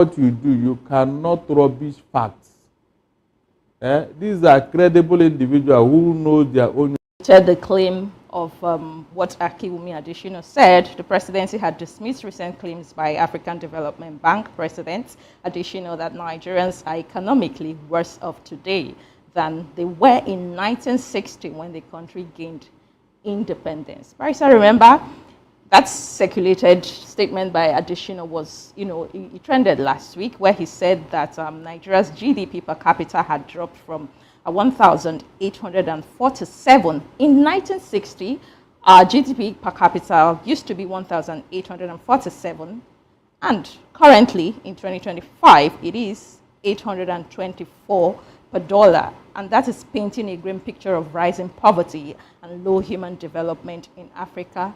what you do, you cannot rubbish facts. These are credible individuals who know their own. The claim of what Akiwumi Adesina said, the presidency had dismissed recent claims by African Development Bank President Adesina that Nigerians are economically worse off today than they were in 1960 when the country gained independence. Barrister, remember that circulated statement by Adesina was, it trended last week, where he said that Nigeria's GDP per capita had dropped from 1,847 in 1960. Our GDP per capita used to be 1,847, and currently in 2025 it is 824 per dollar, and that is painting a grim picture of rising poverty and low human development in Africa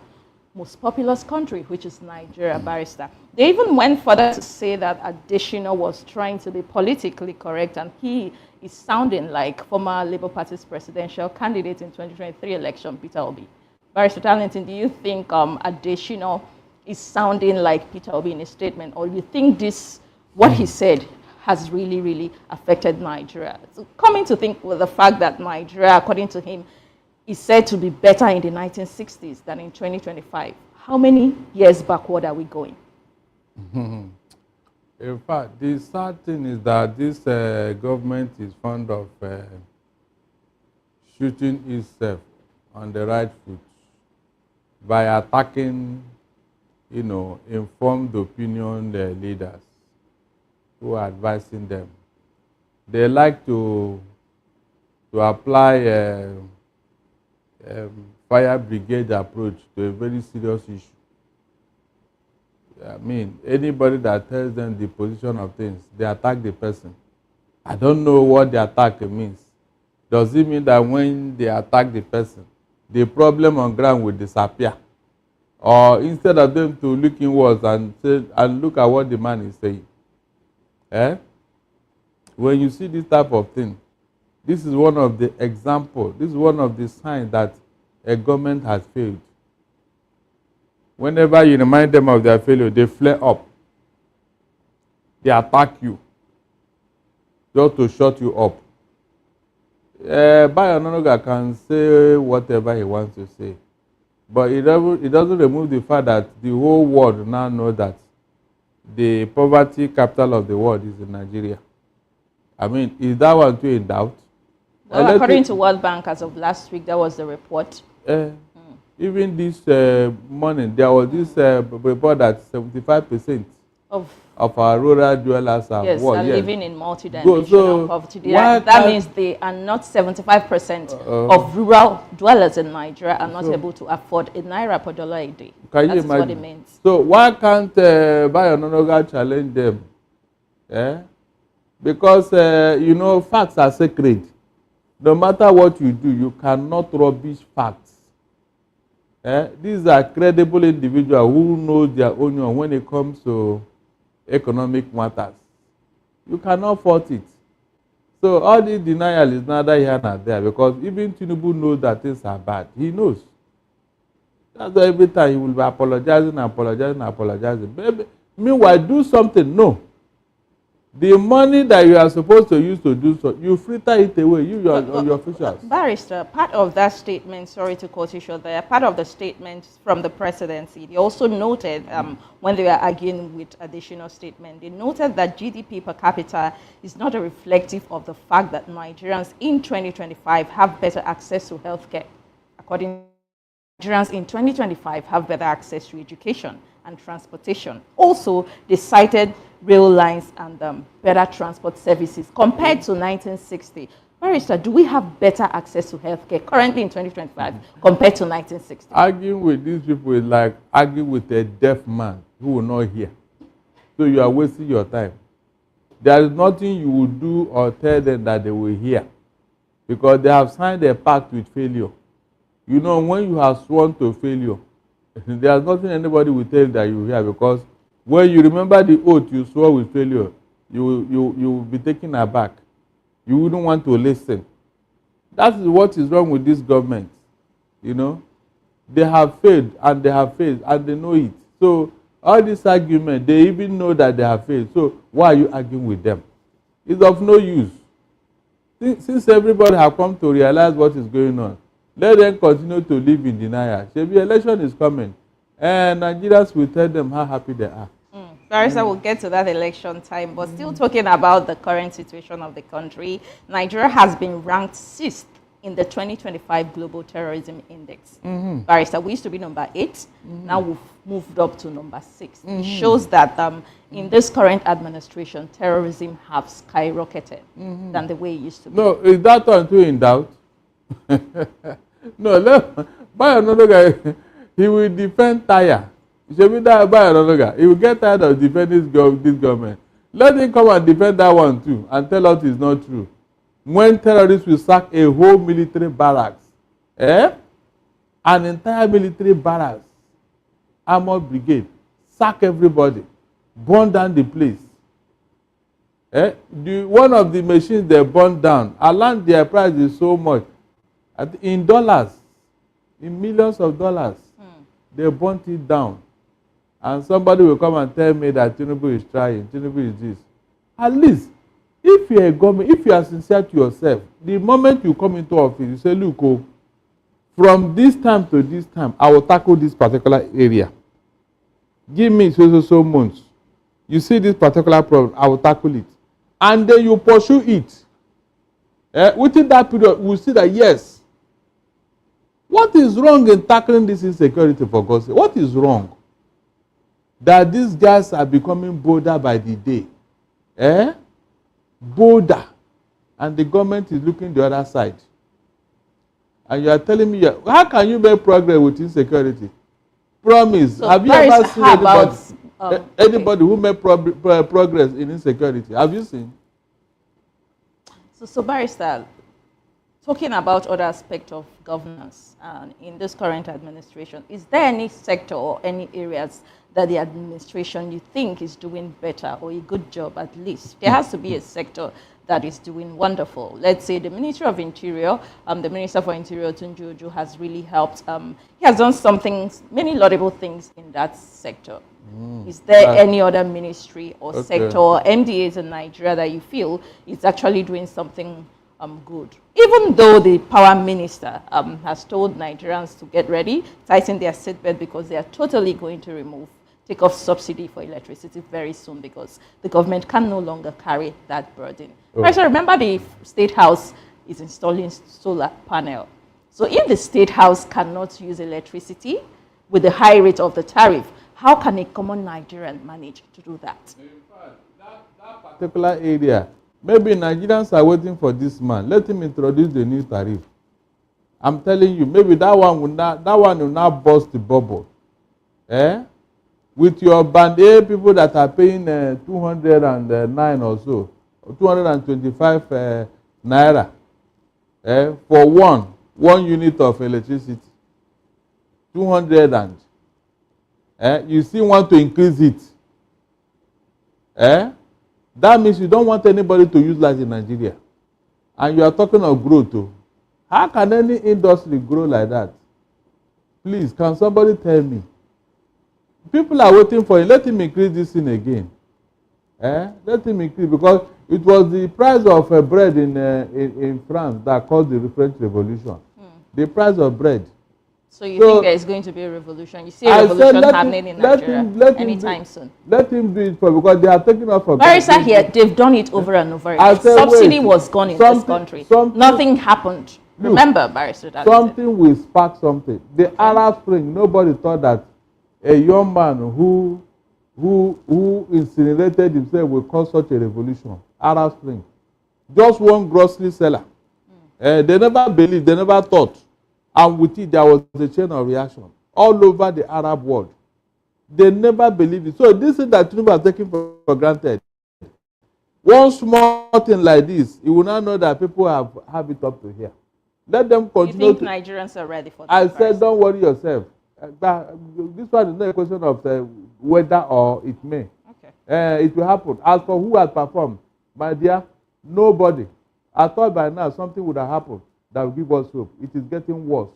most populous country, which is Nigeria. Barrister, they even went further to say that Adesina was trying to be politically correct, and he is sounding like former Labour Party's presidential candidate in 2023 election, Peter Obi. Barrister Darlington, do you think Adesina is sounding like Peter Obi in his statement, or do you think this, what he said, has really, really affected Nigeria? So coming to think with the fact that Nigeria, according to him, is said to be better in the 1960s than in 2025. How many years backward are we going? In fact, the sad thing is that this government is fond of shooting itself on the right foot by attacking, informed opinion leaders who are advising them. They like to apply fire brigade approach to a very serious issue. I mean, anybody that tells them the position of things, they attack the person. I don't know what the attack means. Does it mean that when they attack the person, the problem on ground will disappear? Or instead of them to look inwards and look at what the man is saying? When you see this type of thing, this is one of the examples, this is one of the signs that a government has failed. Whenever you remind them of their failure, they flare up. They attack you just to shut you up. Bayononoga can say whatever he wants to say, but it doesn't remove the fact that the whole world now knows that the poverty capital of the world is in Nigeria. I mean, is that one too in doubt? Well, according to World Bank, as of last week, that was the report. Even this morning, there was this report that 75% of our rural dwellers are living in multidimensional poverty. That means they are not 75% of rural dwellers in Nigeria are not able to afford a naira per dollar a day. That's what it means. So why can't Bayononoga challenge them? Because, facts are sacred. No matter what you do, you cannot rubbish facts. These are credible individuals who know their onion when it comes to economic matters. You cannot fault it. So all the denial is neither here nor there, because even Tinubu knows that things are bad. He knows. That's why every time he will be apologizing. Baby, meanwhile, do something. No. The money that you are supposed to use to do so, you fritter it away, your officials. Barrister, part of that statement, sorry to quote you short there, part of the statement from the presidency, they also noted, when they were arguing with additional statement, they noted that GDP per capita is not a reflective of the fact that Nigerians in 2025 have better access to healthcare. According to Nigerians in 2025 have better access to education and transportation. Also, they cited rail lines and better transport services compared to 1960. Barrister, do we have better access to healthcare currently in 2025 compared to 1960? Arguing with these people is like arguing with a deaf man who will not hear. So you are wasting your time. There is nothing you will do or tell them that they will hear, because they have signed a pact with failure. You know, when you have sworn to failure, there is nothing anybody will tell you that you hear, because when you remember the oath you swore with failure, you will be taken aback. You wouldn't want to listen. That is what is wrong with this government. They have failed and they have failed and they know it. So All this argument, they even know that they have failed. So why are you arguing with them? It's of no use. Since everybody have come to realize what is going on, let them continue to live in denial. The election is coming, and Nigerians will tell them how happy they are. Barrister, we'll get to that election time, but still talking about the current situation of the country, Nigeria has been ranked 6th in the 2025 Global Terrorism Index. Barrister, we used to be number 8, now we've moved up to number 6. It shows that in this current administration, terrorism have skyrocketed than the way it used to be. No, is that one too in doubt? No, buy another guy. He will defend Tire. He should be there by another guy. He will get tired of defending this government. Let him come and defend that one too and tell us it's not true. When terrorists will sack a whole military barracks, an entire military barracks, armored brigade, sack everybody, burn down the place. One of the machines they burned down, along their price is so much. In dollars, in millions of dollars, they burnt it down. And somebody will come and tell me that Tinubu is trying, Tinubu is this. At least, if you're a government, if you are sincere to yourself, the moment you come into office, you say, look, from this time to this time, I will tackle this particular area. Give me so months. You see this particular problem, I will tackle it. And then you pursue it. Within that period, we'll see that, yes, what is wrong in tackling this insecurity, for God's sake? What is wrong? That these guys are becoming bolder by the day. Bolder. And the government is looking the other side. And you are telling me, how can you make progress with insecurity? Promise. So have you ever seen anybody who made progress in insecurity? Have you seen? So Barrister, talking about other aspects of governance in this current administration, is there any sector or any areas that the administration you think is doing better or a good job at least? There has to be a sector that is doing wonderful. Let's say the Ministry of Interior, the Minister for Interior, Tinubu, has really helped. He has done many laudable things in that sector. Is there any other ministry or sector or MDAs in Nigeria that you feel is actually doing something good? Even though the power minister has told Nigerians to get ready, tighten their seatbelt because they are totally going to take off subsidy for electricity very soon because the government can no longer carry that burden. Right, so remember the State House is installing solar panel. So if the State House cannot use electricity with the high rate of the tariff, how can a common Nigerian manage to do that? In fact, that particular area, maybe Nigerians are waiting for this man. Let him introduce the new tariff. I'm telling you, maybe that one will not burst the bubble. With your band A people that are paying 209 or so, 225 naira for one unit of electricity, 200 and you still want to increase it. That means you don't want anybody to use light in Nigeria. And you are talking of growth too. How can any industry grow like that? Please, can somebody tell me? People are waiting for him. Let him increase this thing again. Let him increase, because it was the price of bread in France that caused the French Revolution. The price of bread. So you think there is going to be a revolution? You see a revolution happening in Nigeria anytime soon? Let him do it because they are taking off for Barrister here, they've done it over and over again. Subsidy was gone in this country. Nothing happened. Remember, Barrister, that something will spark something. The Arab Spring, nobody thought that a young man who incinerated himself will cause such a revolution. Arab Spring. Just one grocery seller. They never believed, they never thought. And with it, there was a chain of reaction all over the Arab world. They never believed it. So this is that Tinubu has taken for granted. One small thing like this, you will not know that people have it up to here. Let them continue. You think Nigerians are ready for that? I said, don't worry yourself. This one is not a question of whether or it may. Okay. It will happen. As for who has performed, my dear, nobody. I thought by now something would have happened that will give us hope. It is getting worse.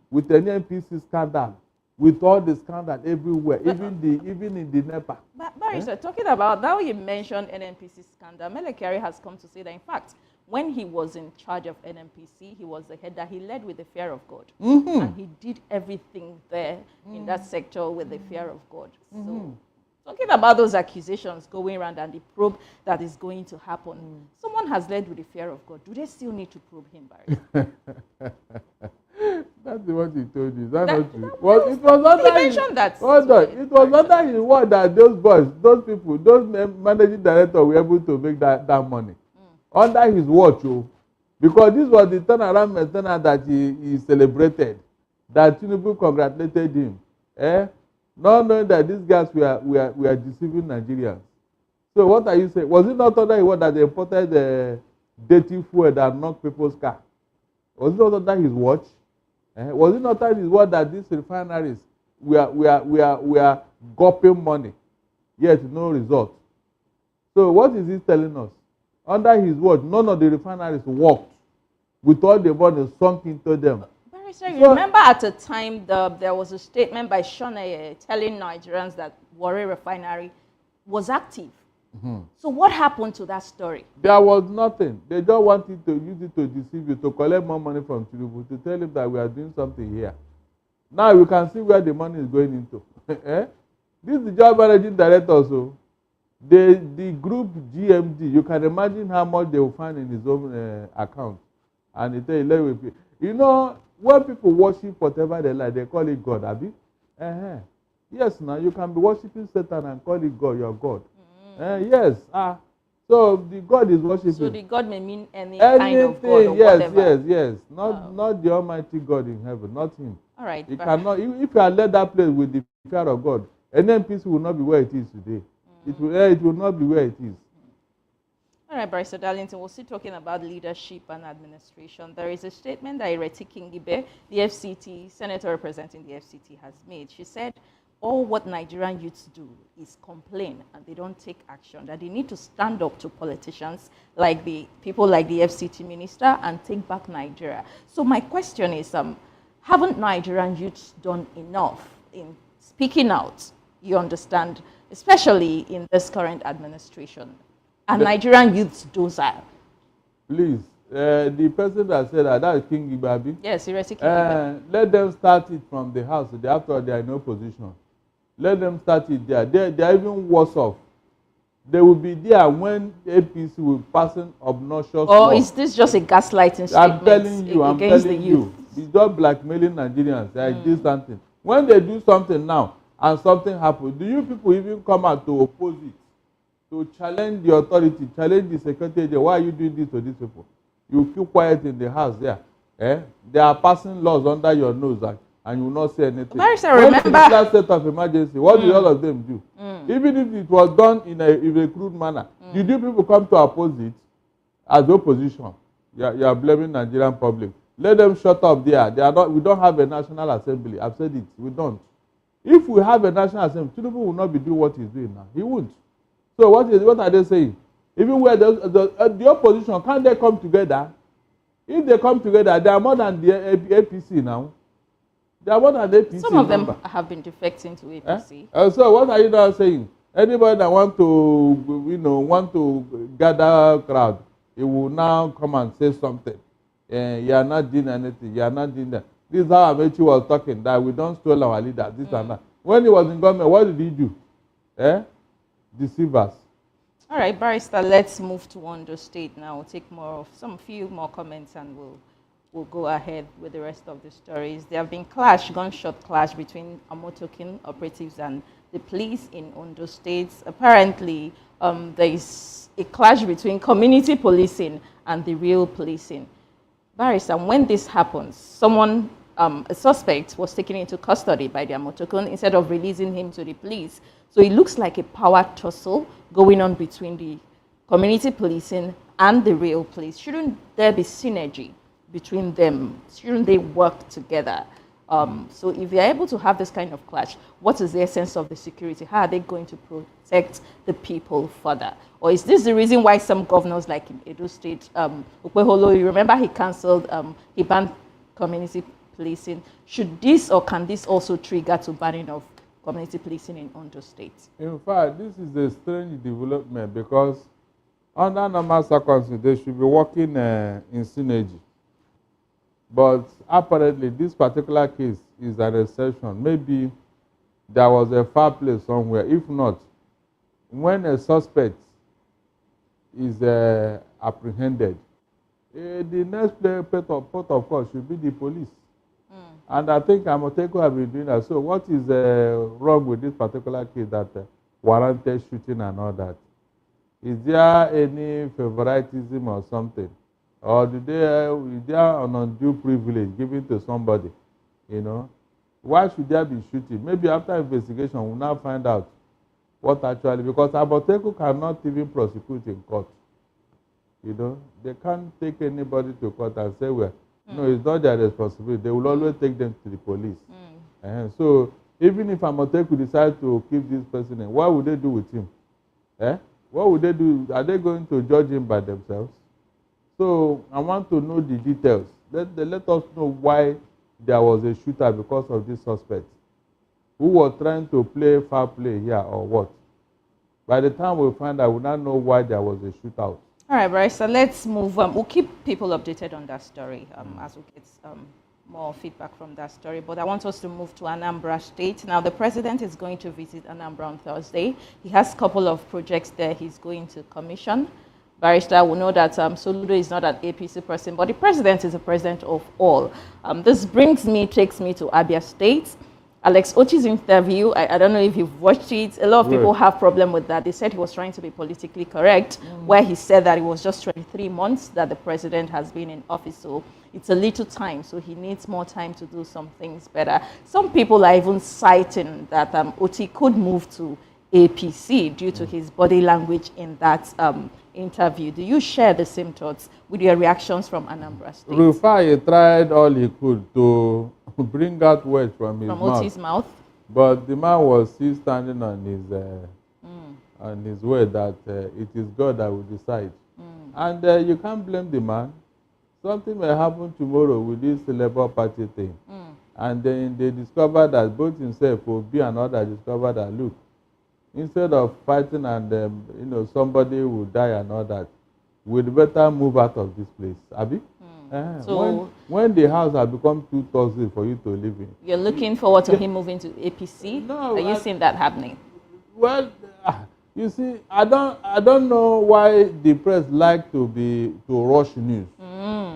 With the NPC scandal, with all the scandal everywhere, even in the NEPA. Barrister, talking about now, you mentioned NNPC scandal. Mele Kyari has come to say that, in fact, when he was in charge of NNPC, he was the head that he led with the fear of God. And he did everything there in that sector with the fear of God. So, talking about those accusations going around and the probe that is going to happen, someone has led with the fear of God. Do they still need to probe him, Barry? That's what he told you. Is that not true? It was under his, hold on. It was under his word that those boys, those people, those managing directors were able to make that money. Under his watch, because this was the turnaround maintenance that he celebrated, that Tinubu congratulated him. Not knowing that these guys were deceiving Nigerians. So what are you saying? Was it not under his word that they imported the dirty fuel that knocked people's car? Was it not under his watch? Was it not under his word that these refineries were gulping money, yet no result? So what is he telling us? Under his word, none of the refineries worked with all the money sunk into them. Barrister, you remember at a time there was a statement by Shoneye telling Nigerians that Warri Refinery was active. So what happened to that story? There was nothing. They just wanted to use it to deceive you, to collect more money from Tinubu, to tell him that we are doing something here. Now you can see where the money is going into. This is the job managing director. So the group GMD, you can imagine how much they will find in his own account. And he tell you, let me pay. You know, when people worship whatever they like, they call it God, Abi. Yes, now you can be worshiping Satan and call it God, your God. Yes. So the God is worshiping. So the God may mean any kind of God or whatever. Yes. Not the Almighty God in heaven, not him. All right. You cannot. If you are led that place with the fear of God, NNPC will not be where it is today. It will not be where it is. All right, Barrister Darlington, we're still talking about leadership and administration. There is a statement that Ireti Kingibe, the FCT, senator representing the FCT, has made. She said, all what Nigerian youths do is complain and they don't take action, that they need to stand up to politicians like the people like the FCT minister and take back Nigeria. So my question is, haven't Nigerian youths done enough in speaking out, you understand, especially in this current administration? And Nigerian youths do that. Please, the person that said that is King Ibabi. Yes, seriously, King Ibabi. Let them start it from the house. After they are in opposition. Let them start it there. They are even worse off. They will be there when APC will pass an obnoxious law. Or is this just a gaslighting statement? I'm telling you. It's just blackmailing Nigerians. Like this something. When they do something now and something happens, do you people even come out to oppose it? To challenge the authority, challenge the security agent? Why are you doing this to these people? You keep quiet in the house there. They are passing laws under your nose and you will not say anything. Barrister, remember the last state of emergency, what did all of them do? Even if it was done in a crude manner, did you people come to oppose it as opposition? You are blaming Nigerian public. Let them shut up there. They are not. We don't have a national assembly. I've said it. We don't. If we have a national assembly, Tinubu will not be doing what he's doing now. He won't. So what are they saying? Even where the opposition, can't they come together? If they come together, they are more than the APC now. They are more than the APC. Some of them have been defecting to APC. So what are you now saying? Anybody that want to gather crowd, he will now come and say something. You are not doing anything. You are not doing that. This is how Amechi was talking, that we don't steal our leaders, this and that. When he was in government, what did he do? Deceivers. All right, Barrister, let's move to Ondo State now. We'll take few more comments and we'll go ahead with the rest of the stories. There have been gunshot clash between Amotokin operatives and the police in Ondo State. Apparently, there is a clash between community policing and the real policing. Barrister, when this happens, a suspect was taken into custody by the Amotokun instead of releasing him to the police. So it looks like a power tussle going on between the community policing and the real police. Shouldn't there be synergy between them? Shouldn't they work together? So if they're able to have this kind of clash, what is the essence of the security? How are they going to protect the people further? Or is this the reason why some governors, like in Edo State, Ukweholo, you remember he cancelled, he banned community policing. Should this or can this also trigger to banning of community policing in Ondo State? In fact, this is a strange development because under normal circumstances, they should be working in synergy. But apparently, this particular case is an exception. Maybe there was a foul play somewhere. If not, when a suspect is apprehended, the next port of call should be the police. And I think Amoteco have been doing that. So what is wrong with this particular case that warranted shooting and all that? Is there any favoritism or something? Or is there an undue privilege given to somebody? You know? Why should there be shooting? Maybe after investigation, we'll now find out what actually, because Amoteco cannot even prosecute in court. You know, they can't take anybody to court and say, well, no, it's not their responsibility. They will always take them to the police. So even if Amoteco decide to keep this person in, what would they do with him? What would they do? Are they going to judge him by themselves? So I want to know the details. Let us know why there was a shooter because of this suspect who was trying to play foul play here or what. By the time we find out, we now know why there was a shootout. All right, Bryce, so let's move. We'll keep people updated on that story as we get more feedback from that story. But I want us to move to Anambra State. Now, the president is going to visit Anambra on Thursday. He has a couple of projects there he's going to commission. Barrister will know that Soludo is not an APC person, but the president is the president of all. This takes me to Abia State. Alex Ochi's interview, I don't know if you've watched it. A lot of people have problem with that. They said he was trying to be politically correct, where he said that it was just 23 months that the president has been in office. So it's a little time, so he needs more time to do some things better. Some people are even citing that Oti could move to APC due to his body language in that interview. Do you share the same thoughts with your reactions from Anambra State? Rufai tried all he could to bring out words from his mouth. But the man was still standing on his word that it is God that will decide. And you can't blame the man. Something may happen tomorrow with this Labour Party thing. And then they discover that both himself will be another discover that, look, instead of fighting and somebody will die and all that, we'd better move out of this place. Abi? So when the house has become too toxic for you to live in. You're looking forward to him moving to APC? No. Are you seeing that happening? Well, you see, I don't know why the press like to rush news.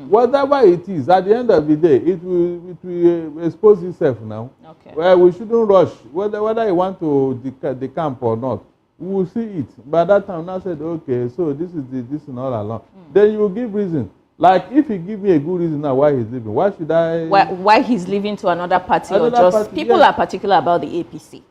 Whatever it is, at the end of the day, it will expose itself now. Okay. Well, we shouldn't rush. Whether you want to decamp or not, we will see it. By that time, I said, okay, so this is all along. Then you will give reason. Like, if you give me a good reason now why he's leaving, why should I? Why he's leaving to another party or just party, people are particular about the APC?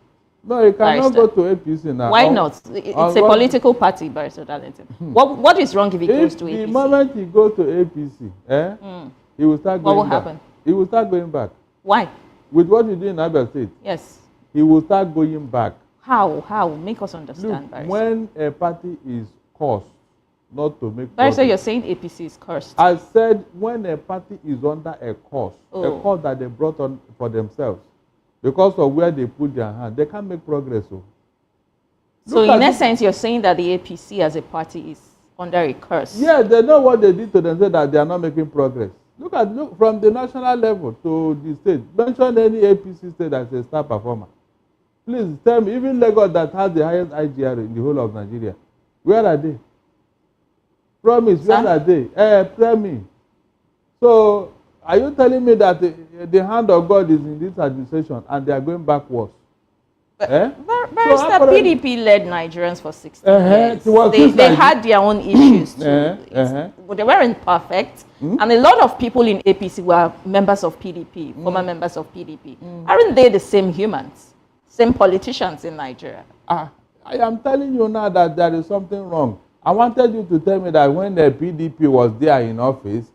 No, you cannot go to APC now. Why not? It's a political party, Barrister Darlington. What is wrong if he goes to APC? The moment he goes to APC, he will start going back. What will happen? He will start going back. Why? With what you do in Abia State. Yes. He will start going back. How? Make us understand, Look, Barrister. when a party is cursed, not to make Barrister, you're saying APC is cursed. I said when a party is under a curse, a curse that they brought on for themselves, because of where they put their hand, they can't make progress. So in essence, you're saying that the APC as a party is under a curse. Yeah, they know what they did to themselves, that they are not making progress. Look from the national level to the state. Mention any APC state as a star performer. Please tell me, even Lagos that has the highest IGR in the whole of Nigeria, where are they? Promise, where are they? Tell me. So, are you telling me that the hand of God is in this administration and they are going backwards? Barrister, PDP led Nigerians for 16 years. They had their own issues too. But they weren't perfect. And a lot of people in APC were members of PDP, former members of PDP. Aren't they the same humans? Same politicians in Nigeria? I am telling you now that there is something wrong. I wanted you to tell me that when the PDP was there in office,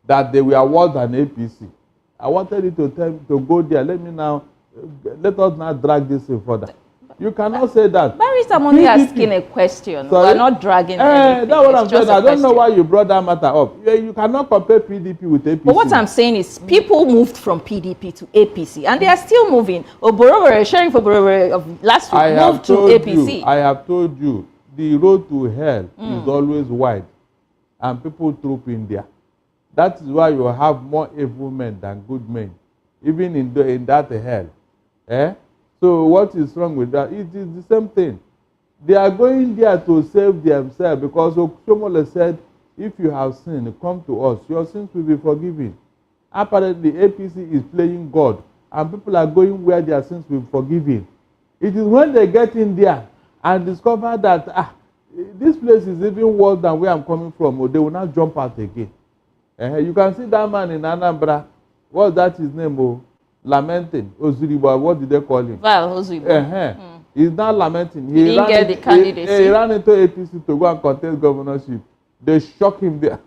that they were worse than APC. I wanted you to tell me to go there. Let us not drag this in further. You cannot say that. Barrister, I'm only asking a question. Sorry? We're not dragging anything. That's what I'm It's just saying. a I don't know question. why you brought that matter up. You cannot compare PDP with APC. But what I'm saying is people moved from PDP to APC and they are still moving. Oborowere, Sheriff Oborowere of last week moved to APC. I have told you, the road to hell is always wide and people troop in there. That is why you have more evil men than good men, even in that hell. Eh? So what is wrong with that? It is the same thing. They are going there to save themselves because Oshomole said, if you have sinned, come to us. Your sins will be forgiven. Apparently, APC is playing God and people are going where their sins will be forgiven. It is when they get in there and discover that this place is even worse than where I'm coming from, or they will not jump out again. You can see that man in Anambra. What's that his name? Oh? Lamenting. Ozuribo, what did they call him? Val Ozuribo. He's not lamenting. He didn't get the candidacy. He ran into APC to go and contest governorship. They shocked him there.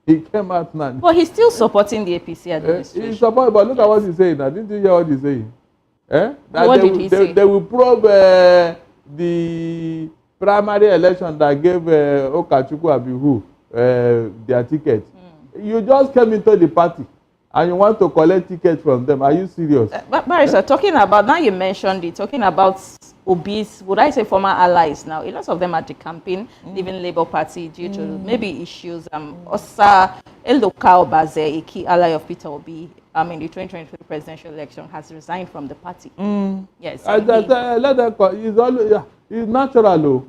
He came out now. But he's still supporting the APC administration. He's supporting, but look at what he's saying now. Didn't you hear what he's saying? What did he say? They will probe the primary election that gave Okachukwu Abihu their ticket. You just came into the party and you want to collect tickets from them. Are you serious? But Barrister, talking about, now you mentioned it, talking about obese, would I say former allies now, a lot of them are decamping, leaving Labour Party due to maybe issues. Osa Eloka Obaze, a key ally of Peter Obi, in the 2023 presidential election, has resigned from the party. Yes. Let them it's natural, though.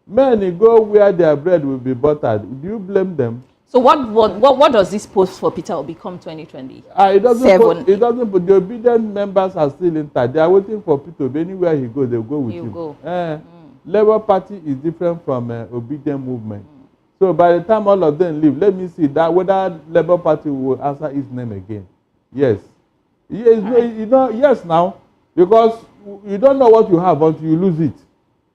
Men go where their bread will be buttered. Do you blame them? So what does this post for Peter Obi come 2020? It doesn't put the obedient members are still intact. They are waiting for Peter Obi. Anywhere he goes, they'll go with him. Labour Party is different from obedient movement. So by the time all of them leave, let me see that whether Labour Party will answer his name again. Yes. Yes now, because you don't know what you have until you lose it.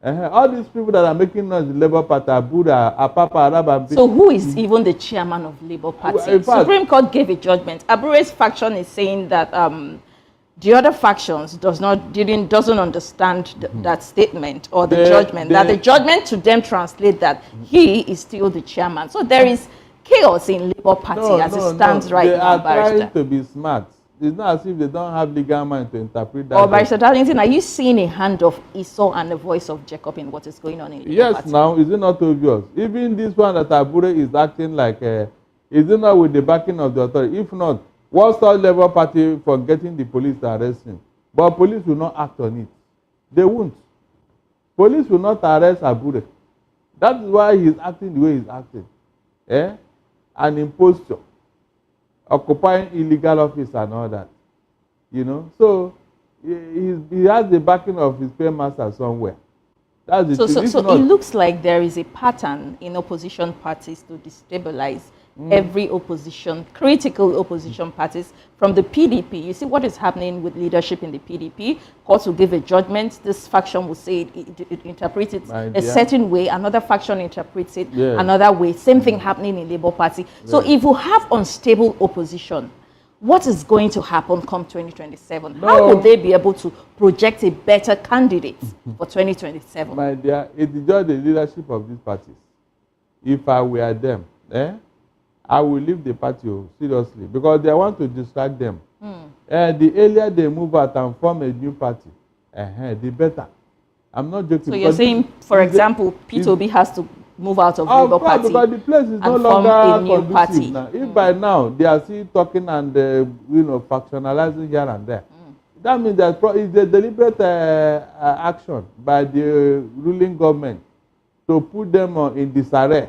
All these people that are making noise in Labour Party, Abuda, Apapa, Arab. So who is even the chairman of Labour Party? In fact, Supreme Court gave a judgment. Abure's faction is saying that the other factions doesn't understand that statement or the judgment. That the judgment to them translate that he is still the chairman. So there is chaos in Labour Party as it stands right now. They are trying to be smart. It's not as if they don't have legal mind to interpret that. Barrister Darlington, are you seeing a hand of Esau and the voice of Jacob in what is going on in Labour Yes, Party? now, is it not obvious? Even this one that Abure is acting like, is it not with the backing of the authority? If not, what's the Labour Party for getting the police to arrest him? But police will not act on it. They won't. Police will not arrest Abure. That is why he's acting the way he's acting. An imposture. Occupying illegal office and all that, So he has the backing of his paymaster somewhere. That's the thing. So it looks like there is a pattern in opposition parties to destabilize every critical opposition parties from the PDP. You see what is happening with leadership in the PDP. Courts will give a judgment. This faction will say it interprets it a certain way. Another faction interprets it another way. Same thing happening in Labour Party. So if you have unstable opposition, what is going to happen come 2027? How will they be able to project a better candidate for 2027? My dear, it is just the leadership of these parties. If I were them, I will leave the party seriously because they want to distract them. The earlier they move out and form a new party, the better. I'm not joking. So you're saying, for example, Peter Obi has to move out of Labour Party because the place is no longer conducive now. If by now they are still talking and factionalizing here and there, that means that it's a deliberate action by the ruling government to put them in disarray.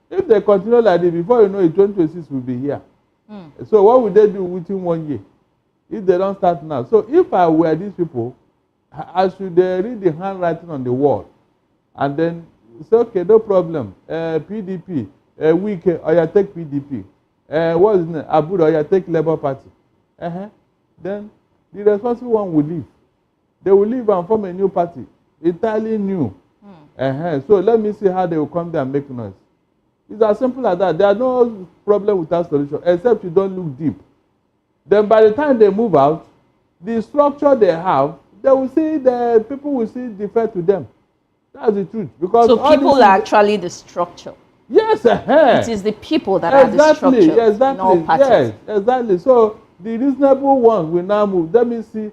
If they continue like this, before you know it, 2026 will be here. So what would they do within 1 year if they don't start now? So if I were these people, I should read the handwriting on the wall and then say, okay, no problem. PDP, Wike, or you take PDP. What is it? Abuja, or you take Labour Party. Then the responsible one will leave. They will leave and form a new party, entirely new. So let me see how they will come there and make noise. It's as simple as that. There are no problem with that solution, except you don't look deep. Then by the time they move out, the structure they have, they will see the people will see defer to them. That's the truth. Because so people are actually the structure. Yes, it is the people that are the structure. Exactly. Yes, exactly. So the reasonable ones will now move. Let me see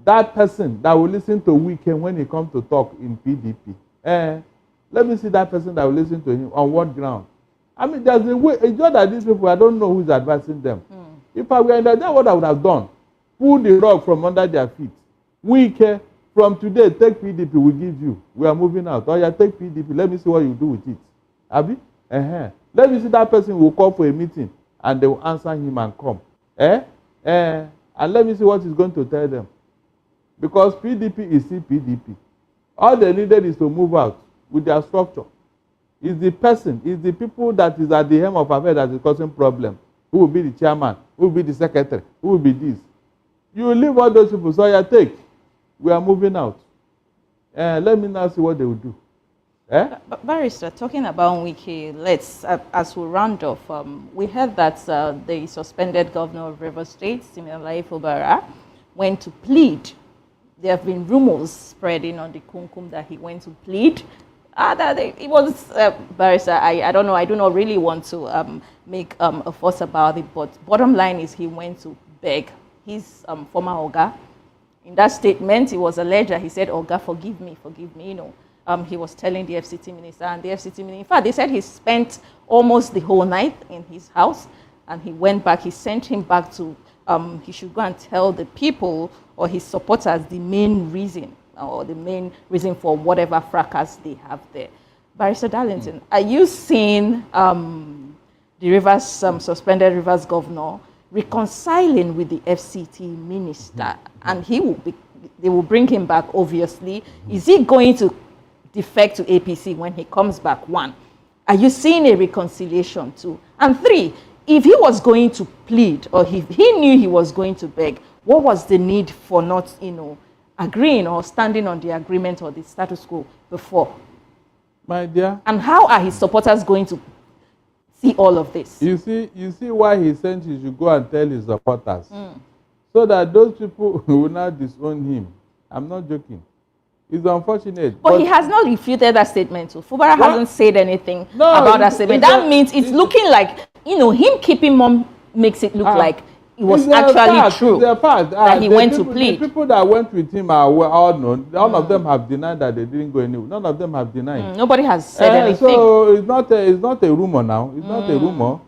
that person that will listen to Weekend when he comes to talk in PDP. Let me see that person that will listen to him on what ground. I mean, there's a way. It's just that these people, I don't know who's advising them. If I were in that, what I would have done, pull the rug from under their feet. Weekend, from today, take PDP, we give you. We are moving out. Or you take PDP, let me see what you do with it. Abi? Let me see that person will call for a meeting and they will answer him and come. And let me see what he's going to tell them. Because PDP is still PDP. All they needed is to move out with their structure. It's the person, it's the people that is at the helm of affairs that is causing problem. Who will be the chairman? Who will be the secretary? Who will be this? You leave all those people, so you take. We are moving out. Let me now see what they will do. Barrister, talking about Wiki, let's, as we round off, we heard that the suspended governor of Rivers State, Siminalayi Fubara, went to plead. There have been rumors spreading on the Kunkum that he went to plead. It was, Barrister, I don't know, I do not really want to make a fuss about it, but bottom line is he went to beg his former Oga. In that statement, it was alleged that he said, Oga, forgive me, you know. He was telling the FCT minister, and the FCT minister, in fact, they said he spent almost the whole night in his house, and he went back, he sent him back to, he should go and tell the people or his supporters the main reason, or the main reason for whatever fracas they have there. Barrister Darlington, are you seeing the Rivers, suspended Rivers governor reconciling with the FCT minister, and they will bring him back, obviously? Is he going to defect to APC when he comes back? One, are you seeing a reconciliation? Two, and three, if he was going to plead, or he knew he was going to beg, what was the need for not, agreeing or standing on the agreement or the status quo before? My dear. And how are his supporters going to see all of this? You see why he sent you to go and tell his supporters. So that those people will not disown him. I'm not joking. It's unfortunate. But he has not refuted that statement. So Fubara hasn't said anything about that statement. That means it's looking like, him keeping mum makes it look like it was actually true that he went to plead. The people that went with him are all known. All of them have denied that they didn't go anywhere. None of them have denied. Nobody has said anything. So it's not a rumor now. It's not a rumor.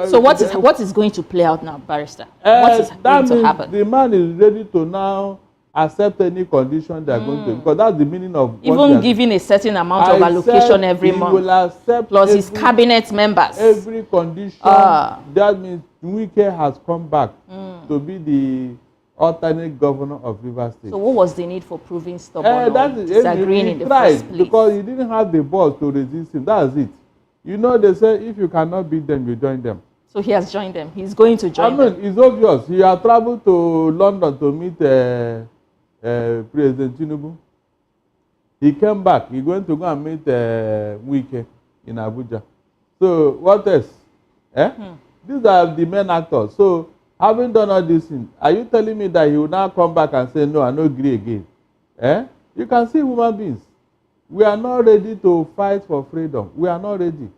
So what is going to play out now, Barrister? What is going to happen? The man is ready to now accept any condition they are going to, because that's the meaning of even giving a certain amount of allocation every month. Will accept plus his cabinet members. Every condition. That means Wike has come back to be the alternate governor of Rivers State. So what was the need for proving stubborn or disagreeing in the first place? Because he didn't have the balls to resist him. That's it. They say if you cannot beat them, you join them. So he has joined them. He's going to join them. It's obvious. He has traveled to London to meet President Tinubu. He came back. He's going to go and meet Wike in Abuja. So what else? These are the main actors. So having done all these things, are you telling me that he will now come back and say, no, I don't agree again? You can see human beings. We are not ready to fight for freedom. We are not ready.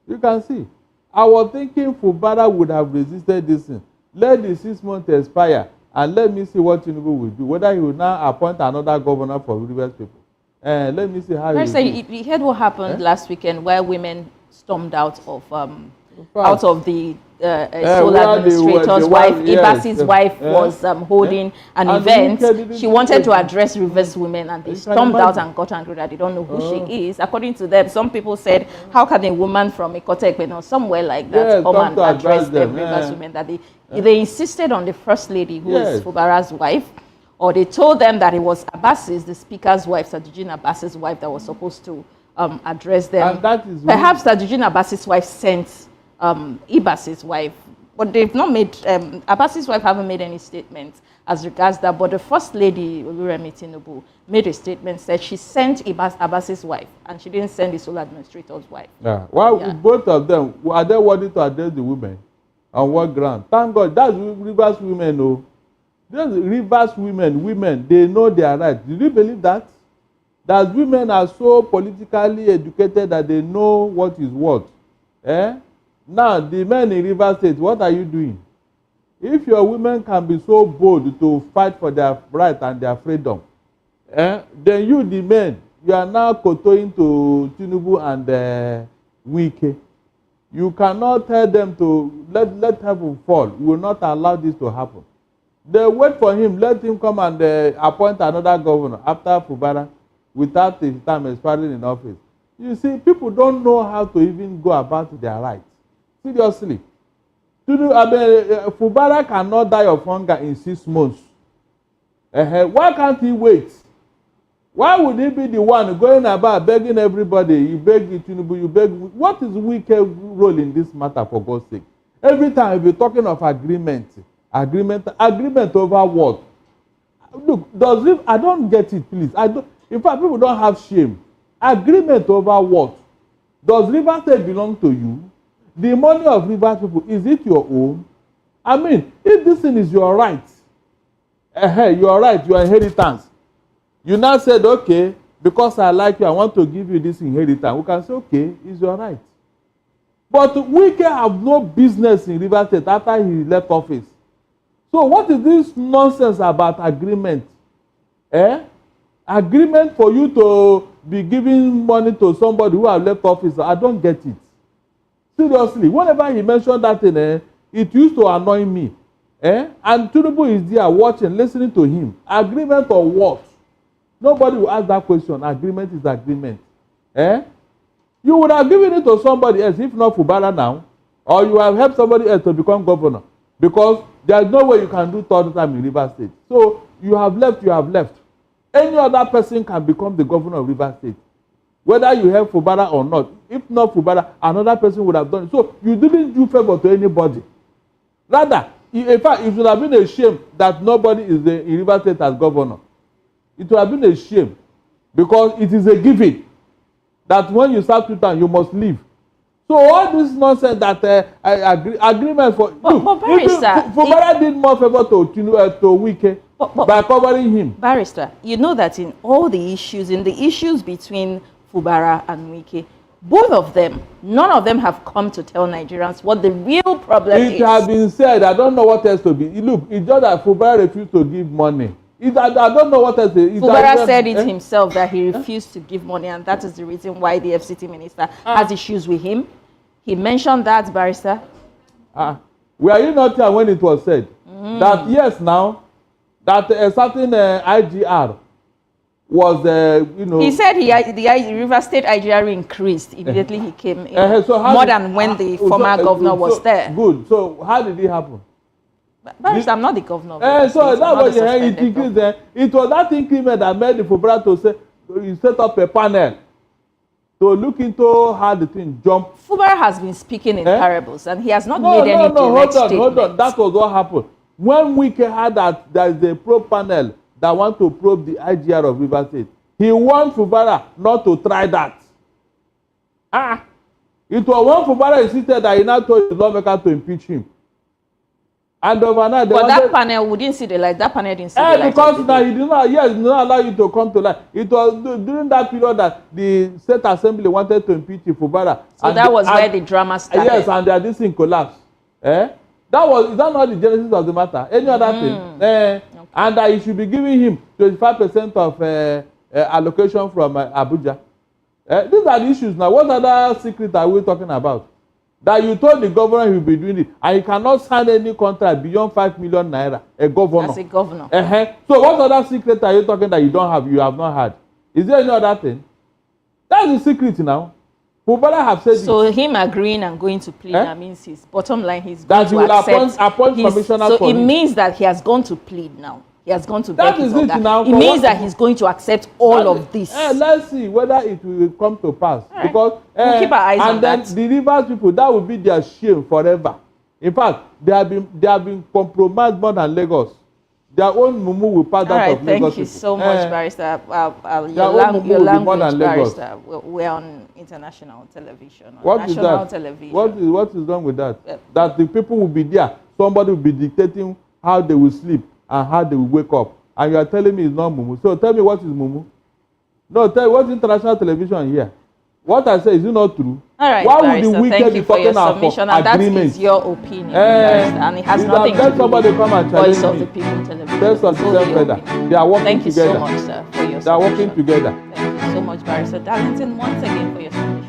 You can see. I was thinking Fubara would have resisted this thing. Let the 6 months expire and let me see what Tinubu will do. Whether he will now appoint another governor for Rivers people. Let me see how he will do. You heard what happened last weekend where women stormed out of the sole administrator's wife. Ibasi's wife was holding an event. She wanted to address Rivers women, and they stormed out and got angry that they don't know who she is. According to them, some people said, how can a woman from Ikotekpe or somewhere like that come and address them, Rivers women? That they insisted on the first lady, who is Fubara's wife, or they told them that it was Abbas's, the speaker's wife, Sadujin Abbas's wife, that was supposed to address them. And that is perhaps Sadujin Abbas's wife sent Ibas's wife, but they've not made, Abbas's wife haven't made any statements as regards that, but the first lady, Oluremi Tinubu, made a statement, said she sent Abbas's wife, and she didn't send the sole administrator's wife. Both of them, are they worthy to address the women? On what ground? Thank God, that's Rivers women, Those Rivers women, they know their rights. Do you believe that? That women are so politically educated that they know what is what. Eh? Now, the men in Rivers State, what are you doing? If your women can be so bold to fight for their right and their freedom, then you, the men, you are now kowtowing to Tinubu and Wike. You cannot tell them to let heaven fall. You will not allow this to happen. They wait for him, let him come and appoint another governor after Fubara without his time expiring in office. You see, people don't know how to even go about their rights. Seriously. Fubara cannot die of hunger in 6 months. Why can't he wait? Why would he be the one going about begging everybody? You beg Tinubu, you beg. What is Wike's role in this matter, for God's sake? Every time we're talking of agreement over what? Look, I don't get it, please. In fact, people don't have shame. Agreement over what? Does Rivers State belong to you? The money of Rivers people, is it your own? I mean, if this thing is your right, your right, your inheritance, you now said, okay, because I like you, I want to give you this inheritance. We can say, okay, it's your right. But we can have no business in Rivers State after he left office. So what is this nonsense about agreement? Agreement for you to be giving money to somebody who have left office? I don't get it. Seriously, whenever he mentioned that thing, it used to annoy me. And Tinubu is there watching, listening to him. Agreement or what? Nobody will ask that question. Agreement is agreement. You would have given it to somebody else, if not Fubara now, or you have helped somebody else to become governor, because there is no way you can do third time in Rivers State. So you have left, you have left. Any other person can become the governor of Rivers State, whether you help Fubara or not. If not Fubara, another person would have done it. So you didn't do favor to anybody. Rather, in fact, it would have been a shame that nobody is in Rivers State as governor. It would have been a shame, because it is a given that when you start to turn, you must leave. So all this nonsense that agreement for Fubara did more favor to Wike by covering him. Barrister, you know that in all the issues, between Fubara and Wike, both of them, none of them have come to tell Nigerians what the real problem is. It has been said. I don't know what else to be. Look, it's just that Fubara refused to give money. I don't know what else. Fubara said it himself that he refused to give money, and that is the reason why the FCT minister has issues with him. He mentioned that, Barrister. Were you not here when it was said that yes, now that a certain IGR was, He said the River State IGR increased immediately he came in, so more than when the former governor was there. Good. So how did it happen? Barrister, I'm not the governor. So that was it increased. It was that increment that made the Fubara to say you set up a panel to look into how the thing jumped. Fubara has been speaking in parables, and he has not made any direct statement. Hold on. That was what happened. When Wike heard that there is a probe panel that want to probe the IGR of Rivers State, he warned Fubara not to try that. It was when Fubara insisted that he now told the lawmaker to impeach him. And overnight, but that panel, we didn't see the light. That panel didn't see the light. Because now he did not allow you to come to light. It was during that period that the State Assembly wanted to impeach Fubara. So that was where the drama started. Yes, and this thing collapsed. Is that not the genesis of the matter? Any other thing? Okay. And that you should be giving him 25% of allocation from Abuja. These are the issues now. What other secret are we talking about? That you told the governor he will be doing it, and he cannot sign any contract beyond 5 million naira. A governor. As a governor. So what other secret are you talking that you don't have? You have not had. Is there any other thing? That's the secret now. Fubara have said so it. Him agreeing and going to plead, that means his bottom line, he's that going to accept. Appoint commissioner. So it means that he has gone to plead now. He has gone to beg his order. Now, it means that he's going to accept all of this. Let's see whether it will come to pass. Right. Because we'll keep our eyes on that. And then the Rivers people, that will be their shame forever. In fact, they have been compromised more than Lagos. Their own mumu will pass that of Lagos. Thank you so much, Barrister. Your language, Barrister. We're on international television. National television. What is wrong with that? That the people will be there. Somebody will be dictating how they will sleep and how they will wake up. And you are telling me it's not mumu. So tell me what is mumu? No, tell me what's international television here. What I say, is it not true? All right, why Barrister, would the wicked thank you be for your talking submission, about and agreement? that is your opinion, Barrister, and it has nothing to do somebody with come and Voice challenge of me. the People television. Best of It's the only same your feather. opinion. They are working Thank you together. so much, sir, for your submission. They are working together. Thank you so much, Barrister Darlington, once again for your submission.